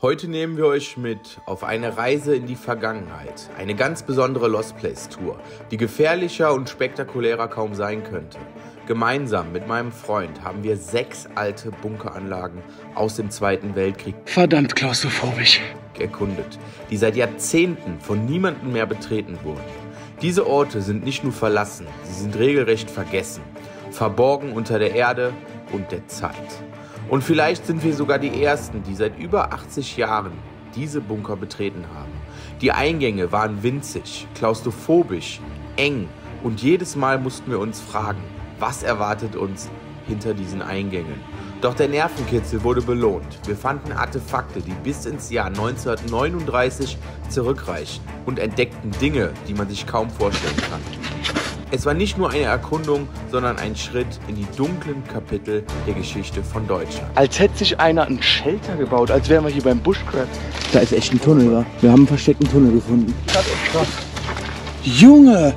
Heute nehmen wir euch mit auf eine Reise in die Vergangenheit. Eine ganz besondere Lost Place Tour, die gefährlicher und spektakulärer kaum sein könnte. Gemeinsam mit meinem Freund haben wir 6 alte Bunkeranlagen aus dem Zweiten Weltkrieg verdammt klaustrophobisch erkundet, die seit Jahrzehnten von niemandem mehr betreten wurden. Diese Orte sind nicht nur verlassen, sie sind regelrecht vergessen, verborgen unter der Erde und der Zeit. Und vielleicht sind wir sogar die Ersten, die seit über 80 Jahren diese Bunker betreten haben. Die Eingänge waren winzig, klaustrophobisch, eng und jedes Mal mussten wir uns fragen, was erwartet uns hinter diesen Eingängen. Doch der Nervenkitzel wurde belohnt. Wir fanden Artefakte, die bis ins Jahr 1939 zurückreichen und entdeckten Dinge, die man sich kaum vorstellen kann. Es war nicht nur eine Erkundung, sondern ein Schritt in die dunklen Kapitel der Geschichte von Deutschland. Als hätte sich einer einen Shelter gebaut, als wären wir hier beim Bushcraft. Da ist echt ein Tunnel, wa? Wir haben einen versteckten Tunnel gefunden. Das ist krass. Junge!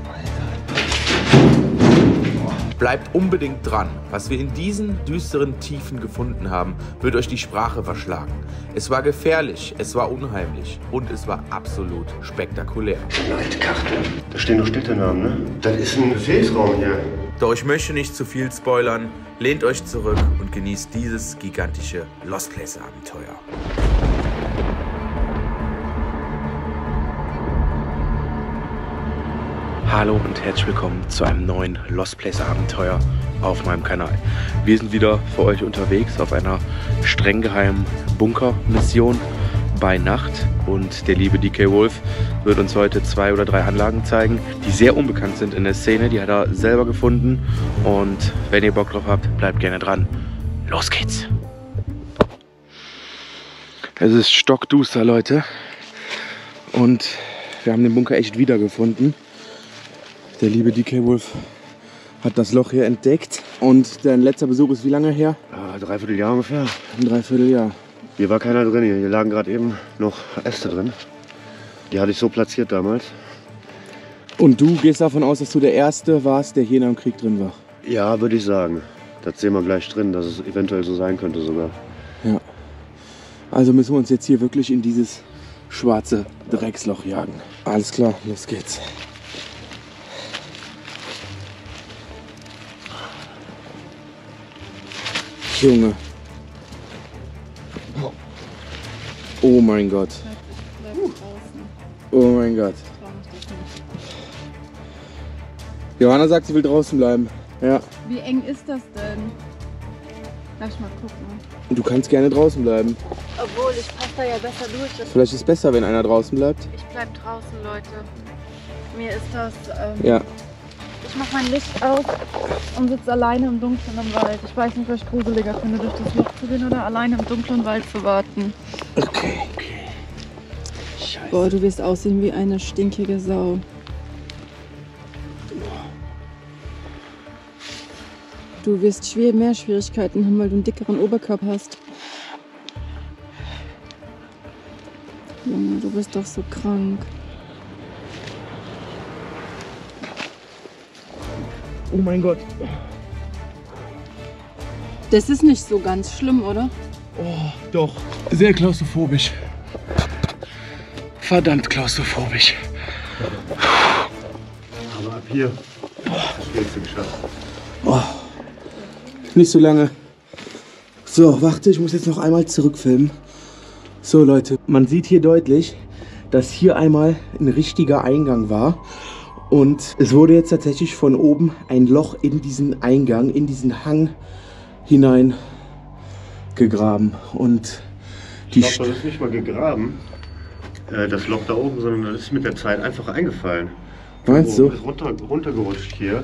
Bleibt unbedingt dran. Was wir in diesen düsteren Tiefen gefunden haben, wird euch die Sprache verschlagen. Es war gefährlich, es war unheimlich und es war absolut spektakulär. Eine alte Karte. Da stehen noch Städtenamen, ne? Das ist ein Befehlsraum hier. Doch ich möchte nicht zu viel spoilern. Lehnt euch zurück und genießt dieses gigantische Lost Place Abenteuer. Hallo und herzlich willkommen zu einem neuen Lost Place Abenteuer auf meinem Kanal. Wir sind wieder für euch unterwegs auf einer streng geheimen Bunkermission bei Nacht und der liebe DK Wolf wird uns heute 2 oder 3 Anlagen zeigen, die sehr unbekannt sind in der Szene. Die hat er selber gefunden und wenn ihr Bock drauf habt, bleibt gerne dran. Los geht's! Es ist stockduster, Leute, und wir haben den Bunker echt wiedergefunden. Der liebe DK Wolf hat das Loch hier entdeckt. Und dein letzter Besuch ist wie lange her? Dreiviertel Jahr ungefähr. Ein Dreivierteljahr. Hier war keiner drin. Hier lagen gerade eben noch Äste drin. Die hatte ich so platziert damals. Und du gehst davon aus, dass du der Erste warst, der hier nach dem Krieg drin war? Ja, würde ich sagen. Das sehen wir gleich drin, dass es eventuell so sein könnte sogar. Ja. Also müssen wir uns jetzt hier wirklich in dieses schwarze Drecksloch jagen. Alles klar, los geht's. Junge. Oh mein Gott. Oh mein Gott. Johanna sagt, sie will draußen bleiben. Ja. Wie eng ist das denn? Lass ich mal gucken. Du kannst gerne draußen bleiben. Obwohl, ich passe da ja besser durch. Vielleicht ist es besser, wenn einer draußen bleibt. Ich bleib draußen, Leute. Mir ist das... Ja. Ich mache mein Licht aus und sitze alleine im Dunkeln im Wald. Ich weiß nicht, was ich gruseliger finde, durch das Loch zu gehen oder alleine im dunklen Wald zu warten. Okay. Scheiße. Boah, du wirst aussehen wie eine stinkige Sau. Du wirst mehr Schwierigkeiten haben, weil du einen dickeren Oberkörper hast. Junge, du bist doch so krank. Oh mein Gott. Das ist nicht so ganz schlimm, oder? Oh, doch. Sehr klaustrophobisch. Verdammt klaustrophobisch. Aber ab hier das Schwierigste geschafft. Oh. Nicht so lange. So, warte, ich muss jetzt noch einmal zurückfilmen. So Leute, man sieht hier deutlich, dass hier einmal ein richtiger Eingang war. Und es wurde jetzt tatsächlich von oben ein Loch in diesen Eingang, in diesen Hang hinein gegraben. Und die Ich glaube, das ist nicht mal gegraben, das Loch da oben, sondern das ist mit der Zeit einfach eingefallen. Meinst du? Ist runtergerutscht hier.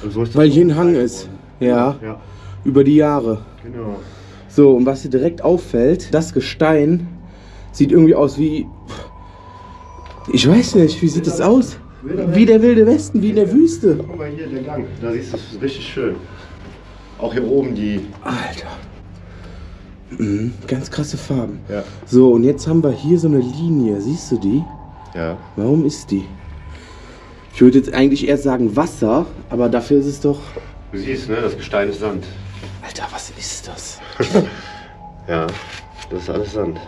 Und so ist das Weil hier ein Hang geworden. ist. Ja, Ja, über die Jahre. genau. So, und was dir direkt auffällt, das Gestein sieht irgendwie aus wie... Ich weiß nicht, wie sieht das aus? Wie der Wilde Westen, wie in der Wüste. Guck mal hier, der Gang. Da siehst du, das ist richtig schön. Auch hier oben die... Alter. Ganz krasse Farben. Ja. So, und jetzt haben wir hier so eine Linie. Siehst du die? Ja. Warum ist die? Ich würde jetzt eigentlich erst sagen Wasser, aber dafür ist es doch... Du siehst, ne, das Gestein ist Sand. Alter, was ist das? Ja, das ist alles Sand.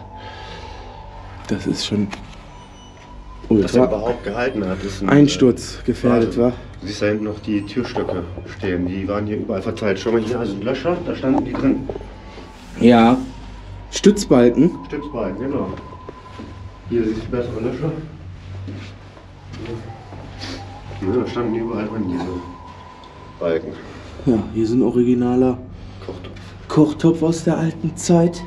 Das ist schon Dass er ultra. überhaupt gehalten hat, ist ein Einsturz gefährdet, Wahnsinn. war. Du siehst da hinten noch die Türstöcke stehen. Die waren hier überall verteilt. Schau mal hier, also Löcher, da standen die drin. Ja. Stützbalken. Stützbalken, genau. Hier siehst du bessere Löcher. Ja, da standen die überall drin, diese Balken. Ja, hier ist ein originaler Kochtopf. Kochtopf aus der alten Zeit.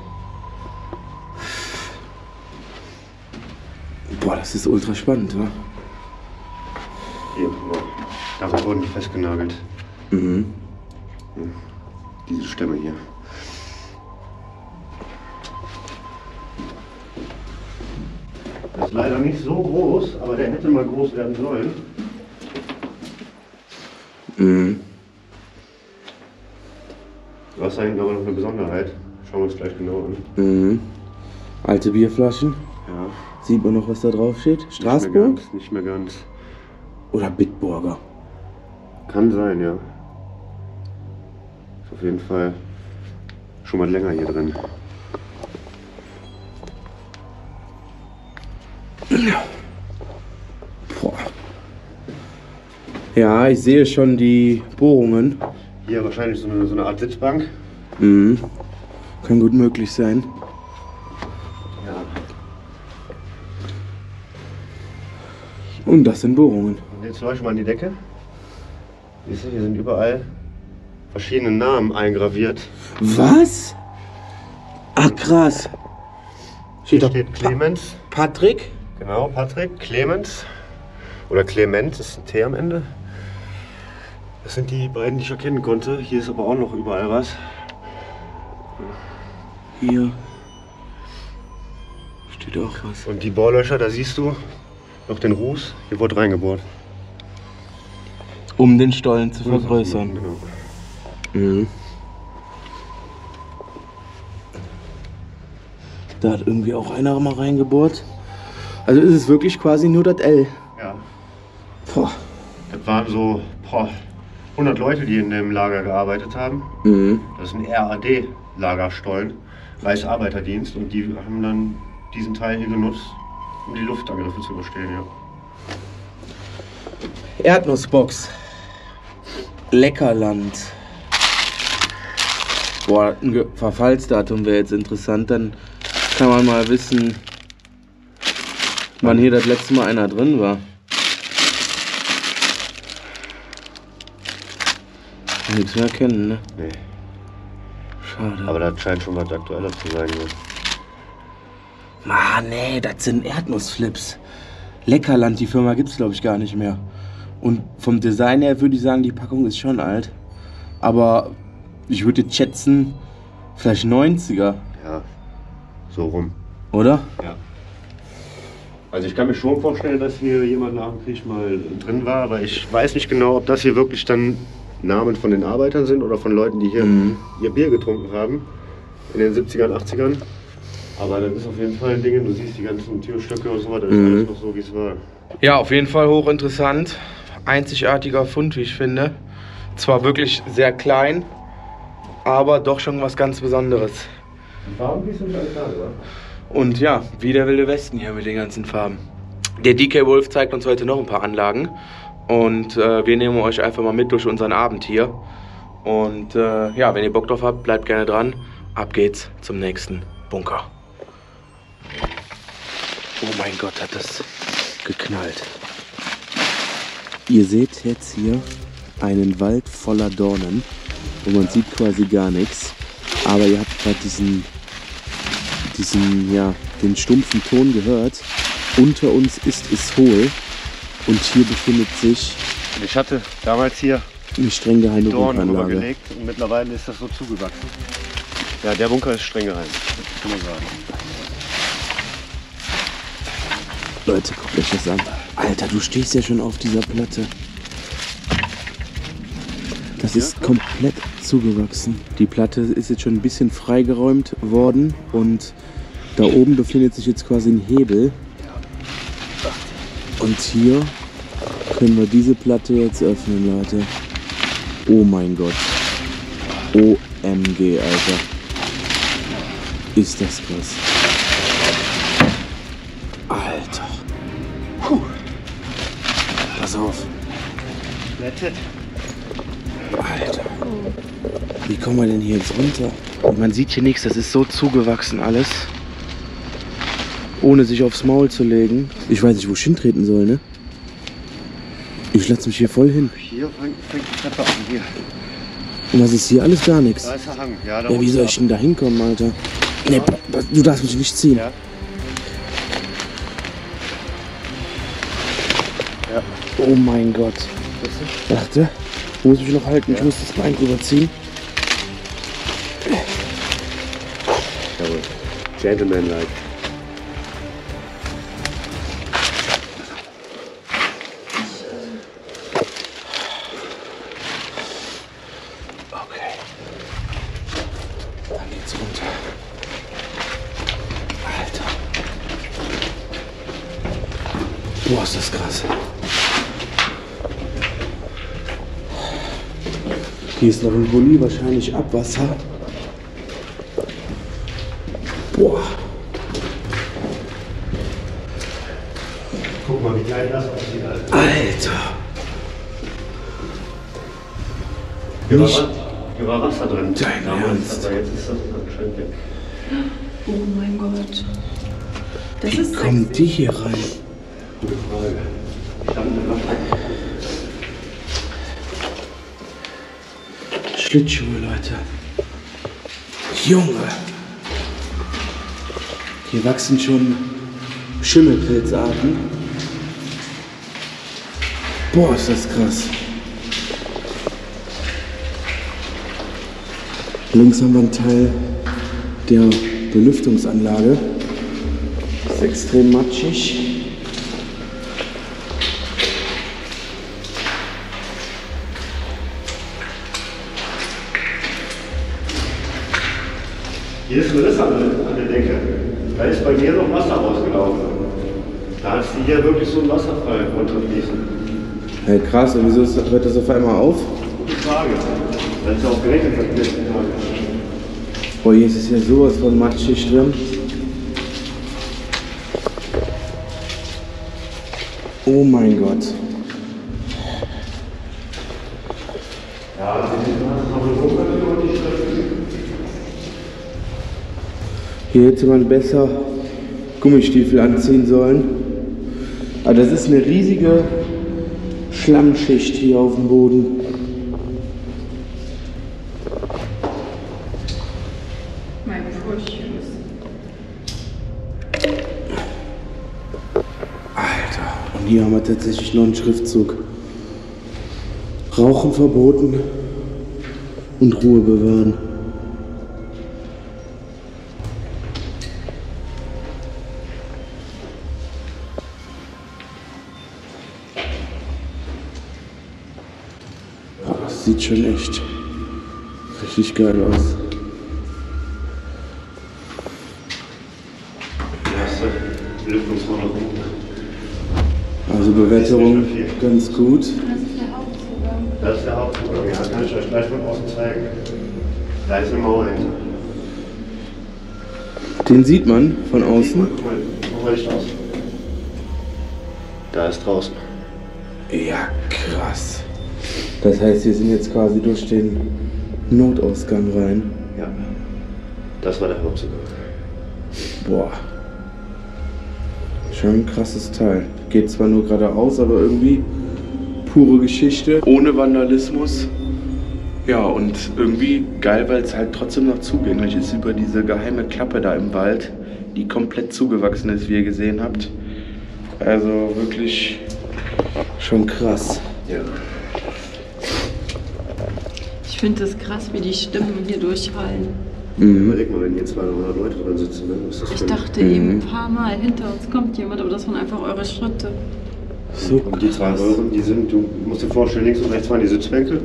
Boah, das ist ultra spannend, wa? Hier, boah. Damit wurden die festgenagelt. Mhm. Diese Stämme hier. Das ist leider nicht so groß, aber der hätte mal groß werden sollen. Mhm. Du hast da hinten aber noch eine Besonderheit. Schauen wir uns gleich genau an. Mhm. Alte Bierflaschen. Ja. Sieht man noch, was da drauf steht? Straßburg? Nicht mehr ganz. Oder Bitburger? Kann sein, ja. Ist auf jeden Fall schon mal länger hier drin. Boah. Ja, ich sehe schon die Bohrungen. Hier wahrscheinlich so eine Art Sitzbank. Mhm. Kann gut möglich sein. Ja. Und das sind Bohrungen. Und jetzt leuchten wir an die Decke. Siehst du, hier sind überall verschiedene Namen eingraviert. Was? Ach krass. Hier da steht Clemens. Patrick? Genau, Patrick. Clemens. Oder Clement, ist ein T am Ende. Das sind die beiden, die ich erkennen konnte. Hier ist aber auch noch überall was. Hier steht auch was. Und die Bohrlöcher, da siehst du noch den Ruß. Hier wurde reingebohrt. Um den Stollen zu vergrößern. Genau. Mhm. Da hat irgendwie auch einer mal reingebohrt. Also ist es wirklich quasi nur das L. Ja. Boah. Das waren so 100 Leute, die in dem Lager gearbeitet haben. Mhm. Das ist ein RAD-Lagerstollen, Reichsarbeiterdienst. Und die haben dann diesen Teil hier genutzt, um die Luftangriffe zu überstehen. Ja. Erdnussbox. Leckerland. Boah, ein Verfallsdatum wäre jetzt interessant. Dann kann man mal wissen, wann hier das letzte Mal einer drin war. Nichts mehr erkennen, ne? Nee. Schade. Aber das scheint schon was aktueller zu sein. Ja. Mann, nee, das sind Erdnussflips. Leckerland, die Firma gibt's glaube ich gar nicht mehr. Und vom Design her würde ich sagen, die Packung ist schon alt. Aber ich würde jetzt schätzen, vielleicht 90er, Ja, so rum. oder? Ja. Also ich kann mir schon vorstellen, dass hier jemand nach dem Krieg mal drin war, aber ich weiß nicht genau, ob das hier wirklich dann Namen von den Arbeitern sind oder von Leuten, die hier ihr Bier getrunken haben in den 70ern, 80ern. Aber das ist auf jeden Fall ein Ding, du siehst die ganzen Türstücke und so weiter, das ist alles noch so, wie es war. Ja, auf jeden Fall hochinteressant. Einzigartiger Fund, wie ich finde. Zwar wirklich sehr klein, aber doch schon was ganz Besonderes. Die Farben, die sind alles da, oder? Und ja, wie der Wilde Westen hier mit den ganzen Farben. Der DK Wolf zeigt uns heute noch ein paar Anlagen. Und wir nehmen euch einfach mal mit durch unseren Abend hier. Und ja, wenn ihr Bock drauf habt, bleibt gerne dran. Ab geht's zum nächsten Bunker. Oh mein Gott, hat das geknallt. Ihr seht jetzt hier einen Wald voller Dornen und man sieht quasi gar nichts. Aber ihr habt gerade den stumpfen Ton gehört. Unter uns ist es hohl und hier befindet sich Ich hatte damals hier eine streng geheime Dornen Bunkeranlage. rübergelegt und mittlerweile ist das so zugewachsen. Ja, der Bunker ist streng geheim, kann man sagen. Leute, guckt euch das an. Alter, du stehst ja schon auf dieser Platte. Das ist komplett zugewachsen. Die Platte ist jetzt schon ein bisschen freigeräumt worden und da oben befindet sich jetzt quasi ein Hebel. Und hier können wir diese Platte jetzt öffnen, Leute. Oh mein Gott. OMG, Alter. Ist das krass. pass auf. Alter. Wie kommen wir denn hier jetzt runter? Und man sieht hier nichts, das ist so zugewachsen alles. Ohne sich aufs Maul zu legen. Ich weiß nicht, wo ich hintreten soll, ne? Ich lasse mich hier voll hin. Hier fängt die Treppe an, hier. Und was ist hier? Alles gar nichts. Da ist der Hang. Ja, da Ja, wie soll ich denn da hinkommen, Alter? Nee, du darfst mich nicht ziehen. Ja. Ja. Oh mein Gott. Warte, ich muss mich noch halten, ich muss das Bein rüberziehen. Jawohl. Gentleman-like. Okay. Dann geht's runter. Alter. Boah, ist das krass. Hier ist noch ein Bulli, wahrscheinlich Abwasser. Boah. Guck mal, wie geil das aussieht, Alter. Alter. Hier war Wasser drin. Dein Ernst? Aber jetzt ist das anscheinend weg. Oh mein Gott. Das Wie ist kommen sexy. die hier rein? Gute Frage. Ich habe eine Waffe. Schlittschuhe, Leute. Junge. Hier wachsen schon Schimmelpilzarten. Boah, ist das krass. Links haben wir einen Teil der Belüftungsanlage. Ist extrem matschig. Hier ist ein Riss an der Decke. Da ist bei mir noch Wasser rausgelaufen. Da ist hier wirklich so ein Wasserfall runterfließen. Hey, krass, und wieso hört das auf einmal auf? Gute Frage. Weil es ja auch geregnet hat die letzten Tage. Boah, hier ist es ja sowas von matschig drin. Oh mein Gott. Ja, das ist noch eine Gruppe, die nicht Hier hätte man besser Gummistiefel anziehen sollen. Aber das ist eine riesige Schlammschicht hier auf dem Boden. Mein Furchtlos. Alter, und hier haben wir tatsächlich noch einen Schriftzug. Rauchen verboten und Ruhe bewahren. Ja, das sieht schon echt richtig geil aus. Die erste Belüftungsrolle unten. Also Bewetterung ganz gut. Das ist der Hauptzugang. Ja, kann ich euch gleich von außen zeigen. Da ist eine Mauer hinter. Den sieht man von außen. Guck mal Licht aus. Da ist draußen. Ja, krass. Das heißt, wir sind jetzt quasi durch den Notausgang rein. Ja. Das war der Hauptzugang. Boah. Schon ein krasses Teil. Geht zwar nur geradeaus, aber irgendwie pure Geschichte. Ohne Vandalismus. Ja, und irgendwie geil, weil es halt trotzdem noch zugänglich ist über diese geheime Klappe da im Wald, die komplett zugewachsen ist, wie ihr gesehen habt. Also wirklich schon krass. Ja. Ich finde es krass, wie die Stimmen hier durchhallen. Überleg mal, wenn hier 200 Leute drin sitzen, ne? Was ist das Ich für ein- dachte eben ein paar Mal, hinter uns kommt jemand, aber das waren einfach eure Schritte. So Und die zwei krass. Röhren, die sind, du musst dir vorstellen, links und rechts waren die Sitzbänke.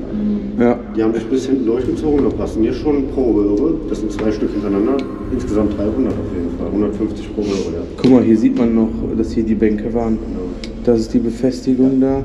Ja. Die haben sich bis hinten durchgezogen, da passen hier schon pro Röhre. Das sind 2 Stück hintereinander. Insgesamt 300 auf jeden Fall. 150 pro Röhre, ja. Guck mal, hier sieht man noch, dass hier die Bänke waren. Das ist die Befestigung da.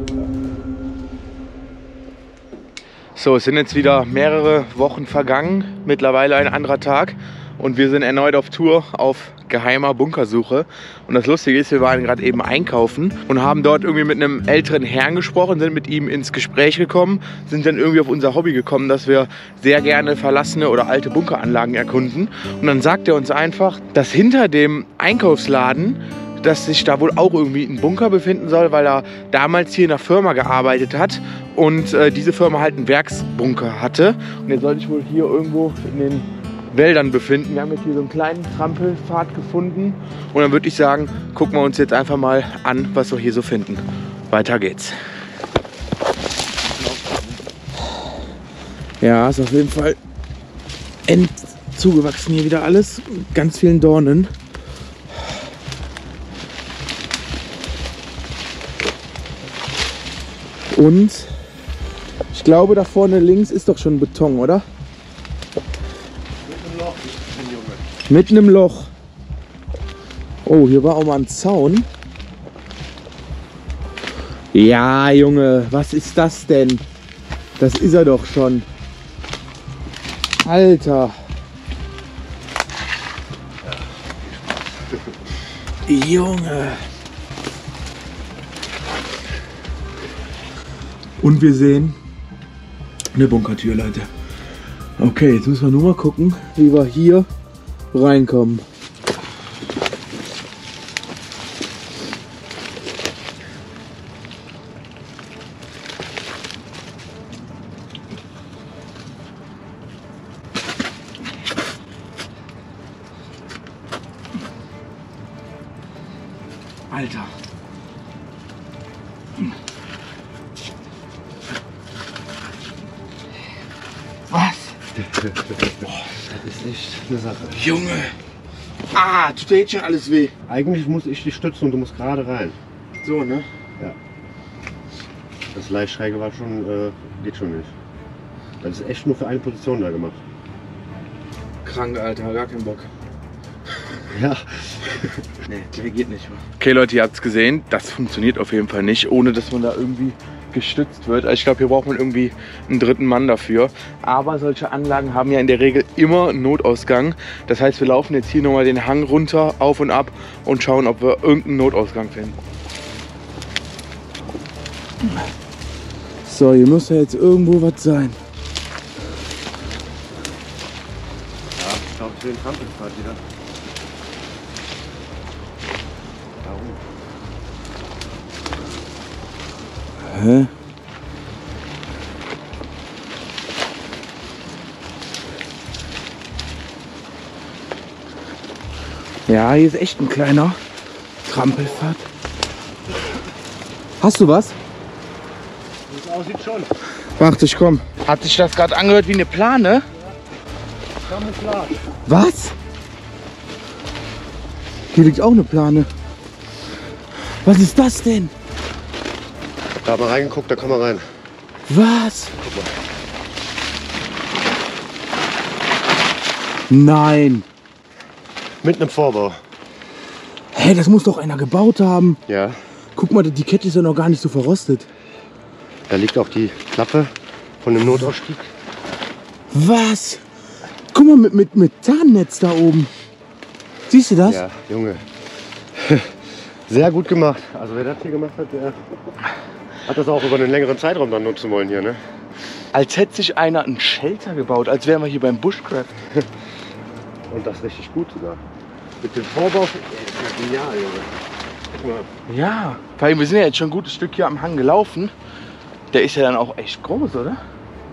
So, es sind jetzt wieder mehrere Wochen vergangen, mittlerweile ein anderer Tag. und wir sind erneut auf Tour auf geheimer Bunkersuche. Und das Lustige ist, wir waren gerade eben einkaufen und haben dort irgendwie mit einem älteren Herrn gesprochen, sind mit ihm ins Gespräch gekommen, sind dann irgendwie auf unser Hobby gekommen, dass wir sehr gerne verlassene oder alte Bunkeranlagen erkunden. Und dann sagt er uns einfach, dass hinter dem Einkaufsladen, dass sich da wohl auch irgendwie ein Bunker befinden soll, weil er damals hier in einer Firma gearbeitet hat und diese Firma halt einen Werksbunker hatte. Und der soll sich wohl hier irgendwo in den Wäldern befinden. Wir haben jetzt hier so einen kleinen Trampelpfad gefunden und dann würde ich sagen, gucken wir uns jetzt einfach mal an, was wir hier so finden. Weiter geht's. Ja, ist auf jeden Fall zugewachsen hier wieder alles, mit ganz vielen Dornen. Und ich glaube, da vorne links ist doch schon Beton, oder? Mitten im Loch. Oh, hier war auch mal ein Zaun. Ja, Junge, was ist das denn? Das ist er doch schon. Alter. Junge. Und wir sehen eine Bunkertür, Leute. Okay, jetzt müssen wir nur mal gucken, wie wir hier reinkommen. Alter. Was? Das ist echt eine Sache. Junge! Ah, tut dir jetzt schon alles weh. Eigentlich muss ich dich stützen und du musst gerade rein. So, ne? Ja. Das leicht schräge war schon, geht schon nicht. Das ist echt nur für eine Position da gemacht. Krank, Alter, gar keinen Bock. Ja. Nee, der geht nicht mehr. Okay, Leute, ihr habt es gesehen, das funktioniert auf jeden Fall nicht, ohne dass man da irgendwie gestützt wird. Also ich glaube, hier braucht man irgendwie einen dritten Mann dafür. Aber solche Anlagen haben ja in der Regel immer einen Notausgang. Das heißt, wir laufen jetzt hier nochmal den Hang runter, auf und ab und schauen, ob wir irgendeinen Notausgang finden. So, hier muss ja jetzt irgendwo was sein. Ja, ich glaube, ich sehe den Trampelpfad wieder. Hä? Ja, hier ist echt ein kleiner Trampelpfad. Hast du was? Wie es aussieht schon. Warte, ich komm. Hat sich das gerade angehört wie eine Plane? Camouflage. Was? Hier liegt auch eine Plane. Was ist das denn? Da haben wir reingeguckt, da kommen wir rein. Was? Guck mal. Nein. Mit einem Vorbau. Hä, das muss doch einer gebaut haben. Ja. Guck mal, die Kette ist ja noch gar nicht so verrostet. Da liegt auch die Klappe von dem Notausstieg. Was? Guck mal, mit Tarnnetz da oben. Siehst du das? Ja, Junge. Sehr gut gemacht. Also wer das hier gemacht hat, der hat das auch über einen längeren Zeitraum dann nutzen wollen hier, ne? Als hätte sich einer einen Shelter gebaut, als wären wir hier beim Bushcraft. Und das richtig gut sogar. Mit dem Vorbau, ist ja genial, Junge. Guck mal. Ja, weil wir sind ja jetzt schon ein gutes Stück hier am Hang gelaufen. Der ist ja dann auch echt groß, oder?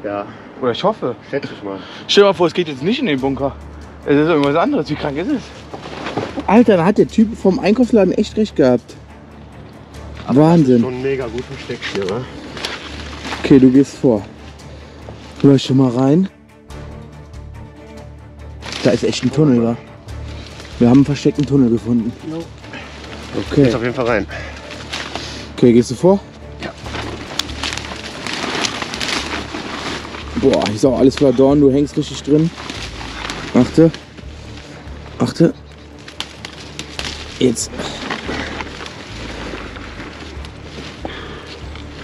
Ja, Oder ich hoffe. schätze ich mal. Stell dir mal vor, es geht jetzt nicht in den Bunker. Es ist irgendwas anderes. Wie krank ist es? Alter, da hat der Typ vom Einkaufsladen echt recht gehabt. Wahnsinn. Schon mega gut versteckt hier, wa? Okay, du gehst vor. Leuchte mal rein. Da ist echt ein Tunnel, wa? Wir haben einen versteckten Tunnel gefunden. Okay. Jetzt auf jeden Fall rein. Okay, gehst du vor? Ja. Boah, hier ist auch alles voller Dorn, du hängst richtig drin. Achte. Achte. Jetzt.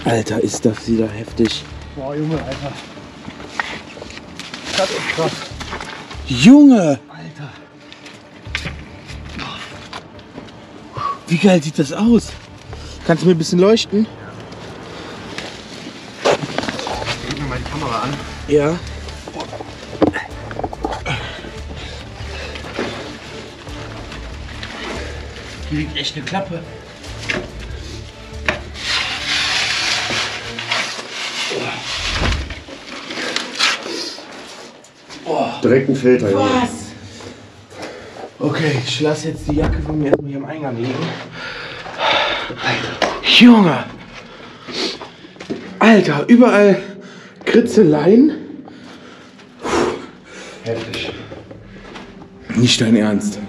Alter, ist das wieder heftig. Boah, Junge, Alter. Junge! Alter. Wie geil sieht das aus? Kannst du mir ein bisschen leuchten? Gib mir mal die Kamera an. Ja. Hier liegt echt eine Klappe. Direkt ein Filter. Junge. Was? Okay, ich lasse jetzt die Jacke von mir erstmal hier am Eingang liegen. Alter. Junge! Alter, überall Kritzeleien. Heftig. Nicht dein Ernst.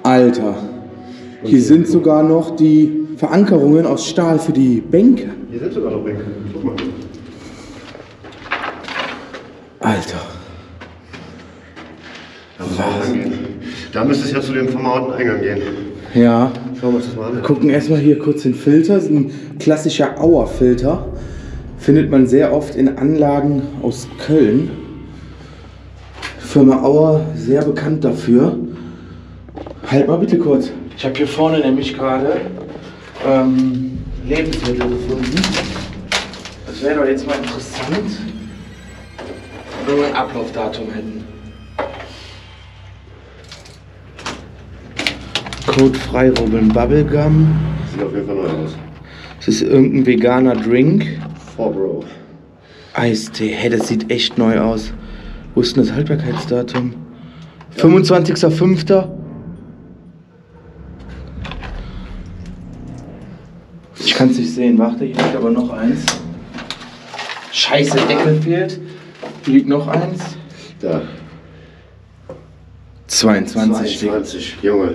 Alter. Hier sind sogar noch die Verankerungen aus Stahl für die Bänke. Hier sind sogar noch Bänke. Guck mal. Alter. Da müsste es ja zu dem vermauerten Eingang gehen. Ja. Schauen wir uns das mal an. Wir gucken erstmal hier kurz den Filter. Das ist ein klassischer Auer-Filter. Findet man sehr oft in Anlagen aus Köln. Firma Auer, sehr bekannt dafür. Halt mal bitte kurz. Ich habe hier vorne nämlich gerade Lebensmittel gefunden. Das wäre doch jetzt mal interessant, wenn wir ein Ablaufdatum hätten. Code Freirubbeln Bubblegum. Sieht auf jeden Fall neu aus. Das ist irgendein veganer Drink. 4Bro. Eistee. Hey, das sieht echt neu aus. Wo ist denn das Haltbarkeitsdatum? 25.05. Ich kann es nicht sehen. Warte, hier liegt aber noch eins. Scheiße, Deckel fehlt. Hier liegt noch eins. Da. 22 steht. 22, Junge.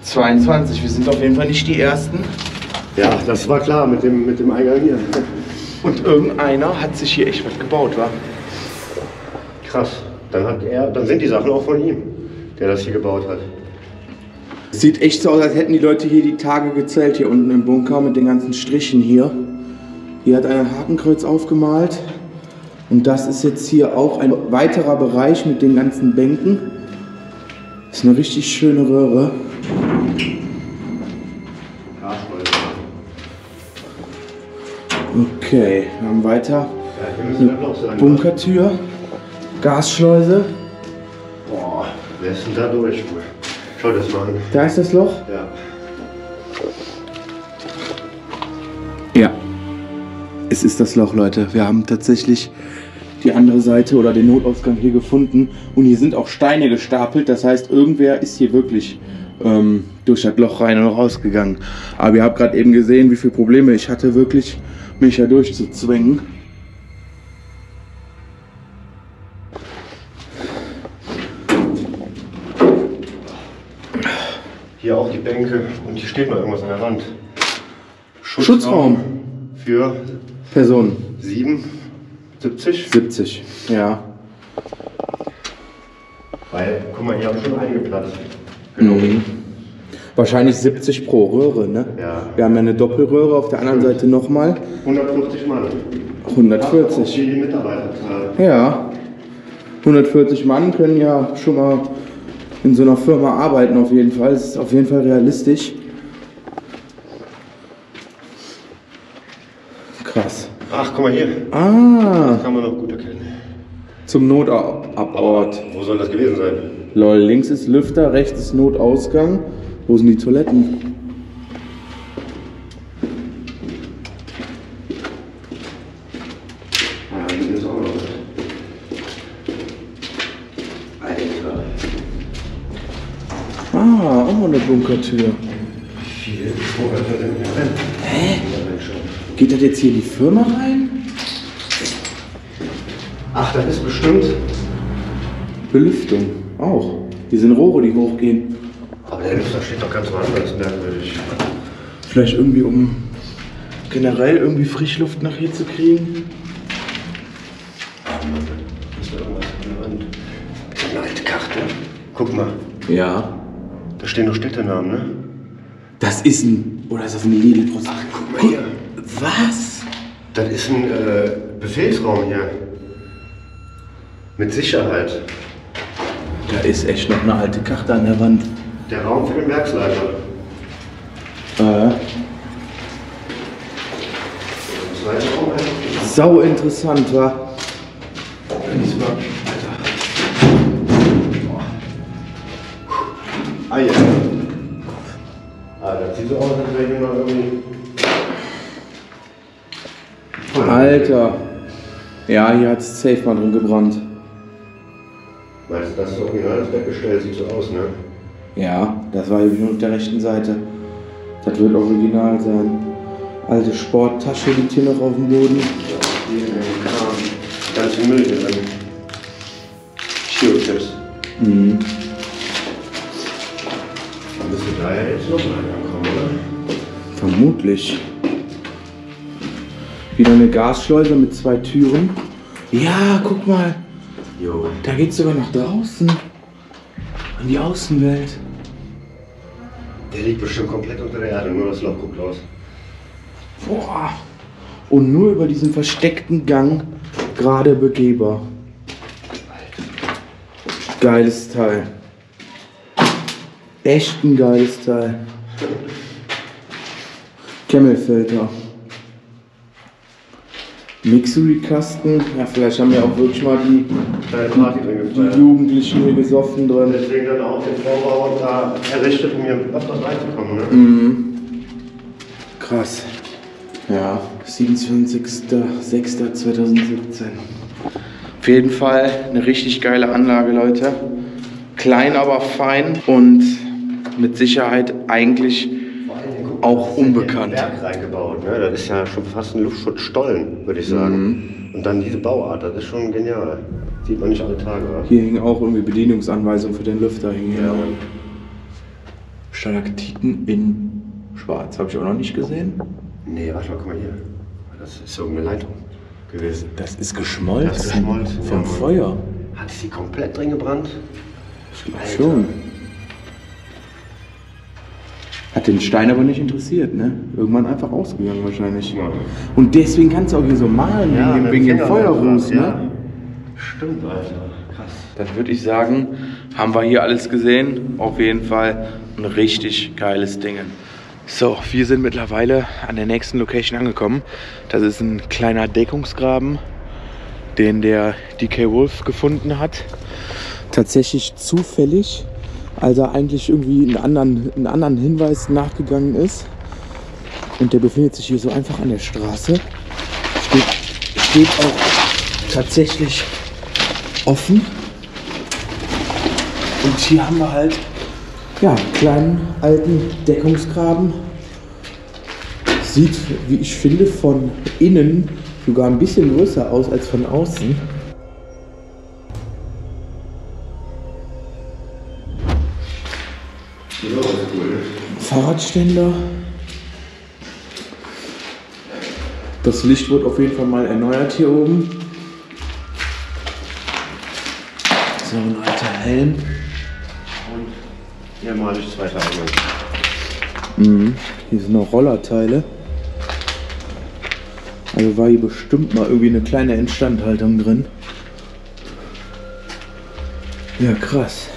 22. Wir sind auf jeden Fall nicht die Ersten. Ja, das war klar mit dem Eingang hier. Und irgendeiner hat sich hier echt was gebaut, wa? Krass. Dann sind die Sachen auch von ihm, der das hier gebaut hat. Sieht echt so aus, als hätten die Leute hier die Tage gezählt, hier unten im Bunker mit den ganzen Strichen hier. Hier hat einer ein Hakenkreuz aufgemalt. Und das ist jetzt hier auch ein weiterer Bereich mit den ganzen Bänken. Das ist eine richtig schöne Röhre. Okay, wir haben weiter eine Bunkertür, Gasschleuse. Boah, wer ist denn da durch? Schau das mal an. Da ist das Loch? Ja. Ja, es ist das Loch, Leute. Wir haben tatsächlich die andere Seite oder den Notausgang hier gefunden. Und hier sind auch Steine gestapelt. Das heißt, irgendwer ist hier wirklich durch das Loch rein und rausgegangen. Aber ihr habt gerade eben gesehen, wie viele Probleme ich hatte, wirklich mich ja durchzuzwängen. Hier auch die Bänke und hier steht mal irgendwas an der Wand. Schutzraum für Personen. 70? 70, ja. Weil, guck mal, hier haben schon einige Platz. Mhm. Wahrscheinlich 70 pro Röhre, ne? Ja. Wir haben ja eine Doppelröhre, auf der anderen Seite nochmal 140 Mann. 140. Die Mitarbeiterzahl. Ja. 140 Mann können ja schon mal in so einer Firma arbeiten auf jeden Fall. Das ist auf jeden Fall realistisch. Krass. Ach, guck mal hier. Ah, Das kann man noch gut erkennen. zum Notabort. Wo soll das gewesen sein? Lol, links ist Lüfter, rechts ist Notausgang. Wo sind die Toiletten? Ja, hier ist auch noch was. Alter. Ah, auch noch eine Bunkertür. Viel Bunkertür sind hier drin. Hä? Geht das jetzt hier in die Firma rein? Ach, das ist bestimmt. Belüftung. Auch. Hier sind Rohre, die hochgehen. Aber der Lüfter steht doch ganz woanders, merkwürdig. Vielleicht irgendwie, um generell irgendwie Frischluft nach hier zu kriegen. Ist da irgendwas an der Wand? Eine alte Karte. Guck mal, Ja. da stehen noch Städtenamen, ne? Das ist ein. Oder ist das ein Lidl-Prospekt? Ach, guck mal hier. Was? Das ist ein Befehlsraum hier. Mit Sicherheit. Da ist echt noch eine alte Karte an der Wand. Der Raum für den Werksleiter. Sau interessant, wa? Ah ja. Das sieht so aus, als wäre hier noch irgendwie... Alter. Ja, hier hat es safe mal drin gebrannt. Meinst du, das ist original das Bettgestell? Sieht so aus, ne? Ja, das war nur auf der rechten Seite. Das wird original sein. Alte Sporttasche liegt hier noch auf dem Boden. Hier in dem Kram. Ganz viel Müll hier drin. Chio-Tipps. Mhm. Dann müsste da ja jetzt noch mal ankommen, oder? Vermutlich. Wieder eine Gasschleuse mit 2 Türen. Ja, guck mal. Jo. Da geht's sogar nach draußen. In die Außenwelt. Der liegt bestimmt komplett unter der Erde, nur das Loch guckt raus. Boah. Und nur über diesen versteckten Gang gerade begehbar. Geiles Teil. Echt ein geiles Teil. Camelfilter. Mixery-Kasten. Ja, vielleicht haben wir auch wirklich mal die Jugendlichen hier gesoffen drin. Deswegen dann auch den Vorbau da errichtet, um hier öfters reinzukommen, ne? Mhm. Krass. Ja, 27.06.2017. Auf jeden Fall eine richtig geile Anlage, Leute. Klein, aber fein und mit Sicherheit eigentlich auch unbekannt. Berg reingebaut, ne? Das ist ja schon fast ein Luftschutzstollen, würde ich sagen. Und dann diese Bauart, das ist schon genial. Sieht man nicht alle Tage, oder? Hier hing auch irgendwie Bedienungsanweisungen für den Lüfter. Ja. Stalaktiten in schwarz. Habe ich auch noch nicht gesehen. Nee, warte mal, guck mal hier. Das ist irgendeine Leitung gewesen. Das ist geschmolzen. Das ist geschmolzen, Vom ja. Feuer. Hat sie komplett drin gebrannt? Ich glaube schon. Hat den Stein aber nicht interessiert, ne? Irgendwann einfach ausgegangen wahrscheinlich. Ja. Und deswegen kannst du auch hier so malen, wegen dem Feuerruß, ne? Ja. Stimmt, Alter. Krass. Dann würde ich sagen, haben wir hier alles gesehen. Auf jeden Fall ein richtig geiles Ding. So, wir sind mittlerweile an der nächsten Location angekommen. Das ist ein kleiner Deckungsgraben, den der DK Wolf gefunden hat. Tatsächlich zufällig, als er eigentlich irgendwie einen anderen Hinweis nachgegangen ist. Und der befindet sich hier so einfach an der Straße. Steht auch tatsächlich offen. Und hier haben wir halt ja, einen kleinen alten Deckungsgraben. Sieht, wie ich finde, von innen sogar ein bisschen größer aus als von außen. Ja, das ist cool. Fahrradständer. Das Licht wird auf jeden Fall mal erneuert hier oben. So ein alter Helm. Und hier mal ich 2 Tage. Hier sind noch Rollerteile. Also war hier bestimmt mal irgendwie eine kleine Instandhaltung drin. Ja, krass.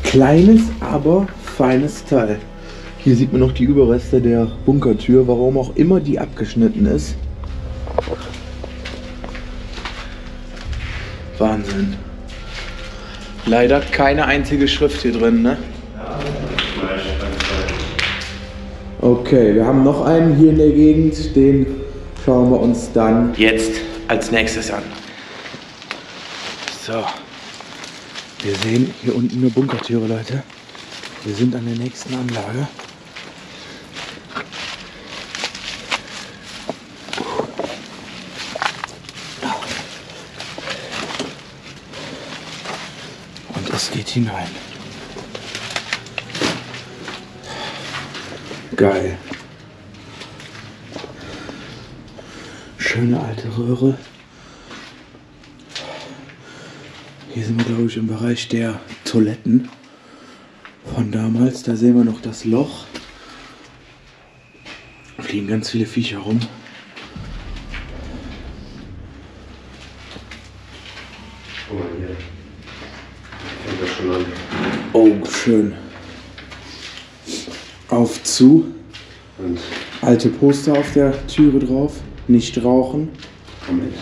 Kleines, aber feines Teil. Hier sieht man noch die Überreste der Bunkertür, warum auch immer die abgeschnitten ist. Wahnsinn. Leider keine einzige Schrift hier drin, ne? Okay, wir haben noch einen hier in der Gegend, den schauen wir uns dann jetzt als nächstes an. So, wir sehen hier unten eine Bunkertüre, Leute. Wir sind an der nächsten Anlage. Und es geht hinein. Geil. Schöne alte Röhre. Hier sind wir, glaube ich, im Bereich der Toiletten von damals. Da sehen wir noch das Loch. Da fliegen ganz viele Viecher rum. Guck mal hier. fängt das schon an. Oh, schön. Auf zu. Und Alte Poster auf der Türe drauf. Nicht rauchen. Moment.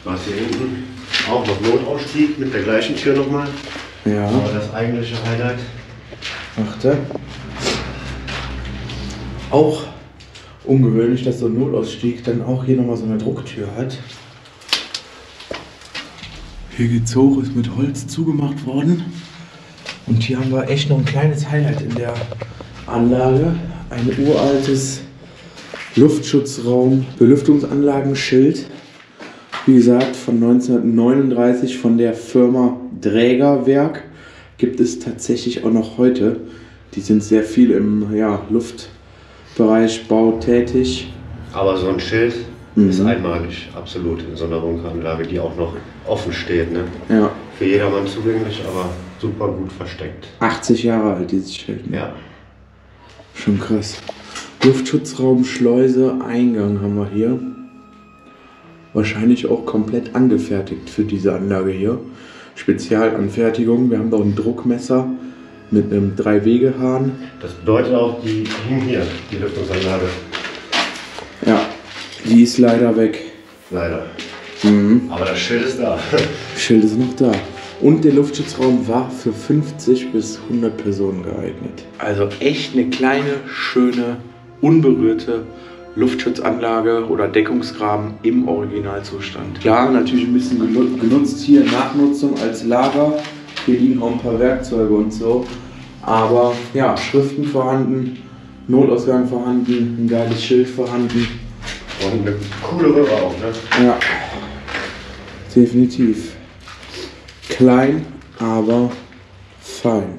Was hier hinten? Auch noch Notausstieg mit der gleichen Tür nochmal. Ja. Aber das eigentliche Highlight. Achte. Auch ungewöhnlich, dass so ein Notausstieg dann auch hier nochmal so eine Drucktür hat. Hier geht's hoch, ist mit Holz zugemacht worden. Und hier haben wir echt noch ein kleines Highlight in der Anlage. Ein uraltes Luftschutzraum, Belüftungsanlagenschild. Wie gesagt, von 1939 von der Firma Drägerwerk. Gibt es tatsächlich auch noch heute. Die sind sehr viel im Luftbereich, Bau tätig. Aber so ein Schild ist einmalig, absolut, in so einer Bunkeranlage, die auch noch offen steht. Ne? Ja. Für jedermann zugänglich, aber super gut versteckt. 80 Jahre alt, dieses Schild. Ne? Ja. Schon krass. Luftschutzraum, Schleuse, Eingang haben wir hier. Wahrscheinlich auch komplett angefertigt für diese Anlage hier. Spezialanfertigung. Wir haben da ein Druckmesser mit einem 3-Wege-Hahn. Das bedeutet auch, die hing hier, die Lüftungsanlage. Ja, die ist leider weg. Leider. Aber das Schild ist da. Schild ist noch da. Und der Luftschutzraum war für 50 bis 100 Personen geeignet. Also echt eine kleine, schöne, unberührte Luftschutzanlage oder Deckungsgraben im Originalzustand. Klar, natürlich ein bisschen genutzt hier, Nachnutzung als Lager. Hier liegen auch ein paar Werkzeuge und so. Aber ja, Schriften vorhanden, Notausgang vorhanden, ein geiles Schild vorhanden. Und eine coole Röhre auch, ne? Ja, definitiv. Klein, aber fein.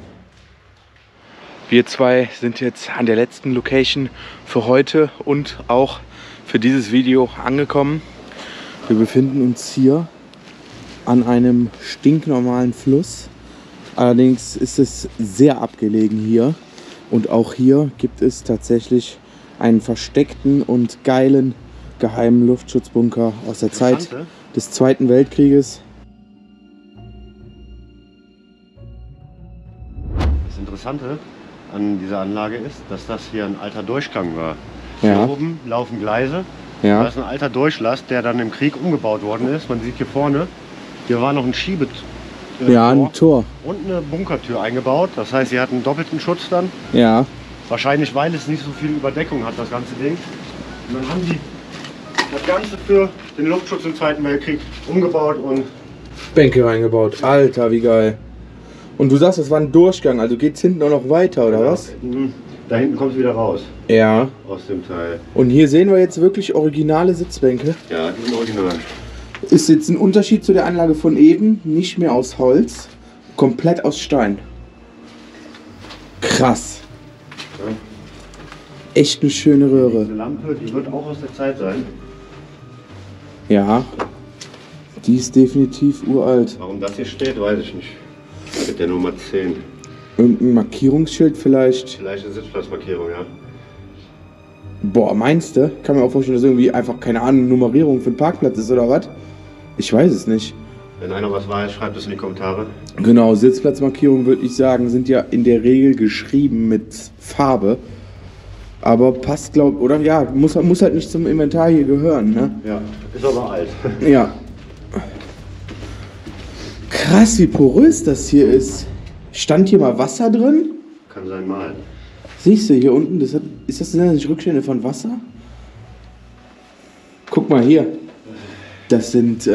Wir zwei sind jetzt an der letzten Location für heute und auch für dieses Video angekommen. Wir befinden uns hier an einem stinknormalen Fluss. Allerdings ist es sehr abgelegen hier. Und auch hier gibt es tatsächlich einen versteckten und geilen geheimen Luftschutzbunker aus der Zeit des Zweiten Weltkrieges. Das Interessante an dieser Anlage ist, dass das hier ein alter Durchgang war. Ja. Hier oben laufen Gleise. Ja. Das ist ein alter Durchlass, der dann im Krieg umgebaut worden ist. Man sieht hier vorne, hier war noch ein ein Tor. Und eine Bunkertür eingebaut. Das heißt, sie hat einen doppelten Schutz dann. Ja. Wahrscheinlich, weil es nicht so viel Überdeckung hat, das ganze Ding. Und dann haben die das Ganze für den Luftschutz im Zweiten Weltkrieg umgebaut und Bänke reingebaut. Alter, wie geil. Und du sagst, das war ein Durchgang, also geht's hinten auch noch weiter, oder was? Da hinten kommt es wieder raus. Ja. Aus dem Teil. Und hier sehen wir jetzt wirklich originale Sitzbänke. Ja, die sind original. Ist jetzt ein Unterschied zu der Anlage von eben, nicht mehr aus Holz, komplett aus Stein. Krass. Ja. Echt eine schöne Röhre. Diese Lampe, die wird auch aus der Zeit sein. Ja, die ist definitiv uralt. Warum das hier steht, weiß ich nicht. Mit der Nummer 10. Irgendein Markierungsschild vielleicht. Vielleicht eine Sitzplatzmarkierung, ja. Boah, meinst du? Kann mir auch vorstellen, dass irgendwie einfach, keine Ahnung, Nummerierung für den Parkplatz ist oder was? Ich weiß es nicht. Wenn einer was weiß, schreibt es in die Kommentare. Genau, Sitzplatzmarkierungen würde ich sagen, sind ja in der Regel geschrieben mit Farbe. Aber passt, glaub, oder? Ja, muss halt nicht zum Inventar hier gehören, ne? Ja, ist aber alt. Ja. Krass, wie porös das hier ist. Stand hier mal Wasser drin? Kann sein mal. Siehst du hier unten, ist das nicht Rückstände von Wasser? Guck mal hier. Das sind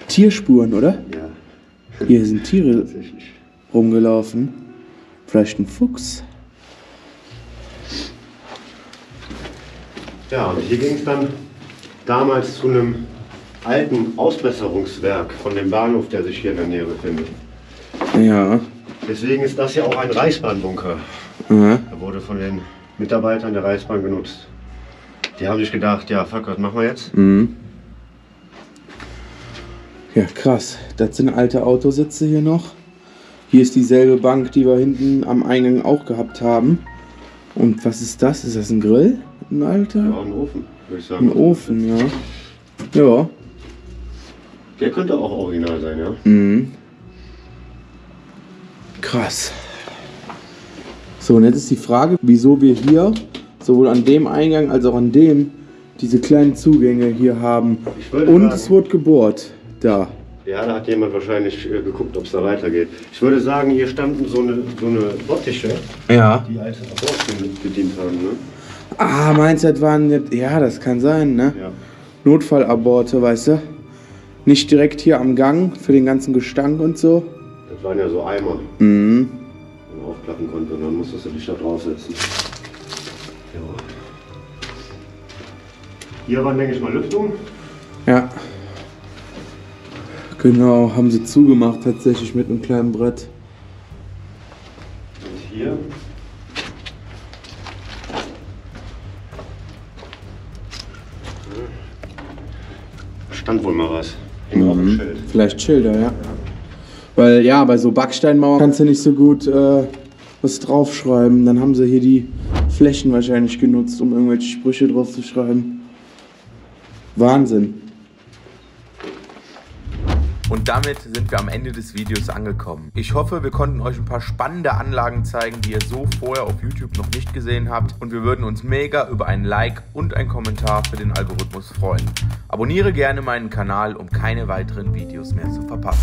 Tierspuren, oder? Ja. Hier sind Tiere Tatsächlich. rumgelaufen. Vielleicht ein Fuchs. Ja, und hier ging es dann damals zu einem alten Ausbesserungswerk von dem Bahnhof, der sich hier in der Nähe befindet. Ja. Deswegen ist das ja auch ein Reichsbahnbunker. Aha. Er wurde von den Mitarbeitern der Reichsbahn genutzt. Die haben sich gedacht, ja fuck, was machen wir jetzt? Mhm. Ja, krass. Das sind alte Autositze hier noch. Hier ist dieselbe Bank, die wir hinten am Eingang auch gehabt haben. Und was ist das? Ist das ein Grill? Ein alter? Ja, ein Ofen, würde ich sagen. Ein Ofen, ja. Ja. Der könnte auch original sein, ja. Mhm. Krass. So, und jetzt ist die Frage, wieso wir hier sowohl an dem Eingang als auch an dem diese kleinen Zugänge hier haben. Und sagen, es wurde gebohrt. Da. Ja, da hat jemand wahrscheinlich geguckt, ob es da weitergeht. Ich würde sagen, hier standen so eine Bottiche, ja, die als Abort gedient haben, ne? Ah, meinst du, das waren jetzt, ja, das kann sein, ne? Ja. Notfallaborte, weißt du? Nicht direkt hier am Gang für den ganzen Gestank und so. Das waren ja so Eimer, Mhm. die man aufklappen konnte und dann musstest du dich da draufsetzen. Ja. Hier waren, denke ich mal, Lüftungen. Ja. Genau, haben sie zugemacht tatsächlich mit einem kleinen Brett. Und hier. Stand wohl mal was. Hing auch ein Schild. Vielleicht Schilder, ja. Weil ja, bei so Backsteinmauern kannst du nicht so gut was draufschreiben. Dann haben sie hier die Flächen wahrscheinlich genutzt, um irgendwelche Sprüche drauf zu schreiben. Wahnsinn. Und damit sind wir am Ende des Videos angekommen. Ich hoffe, wir konnten euch ein paar spannende Anlagen zeigen, die ihr so vorher auf YouTube noch nicht gesehen habt. Und wir würden uns mega über ein Like und einen Kommentar für den Algorithmus freuen. Abonniere gerne meinen Kanal, um keine weiteren Videos mehr zu verpassen.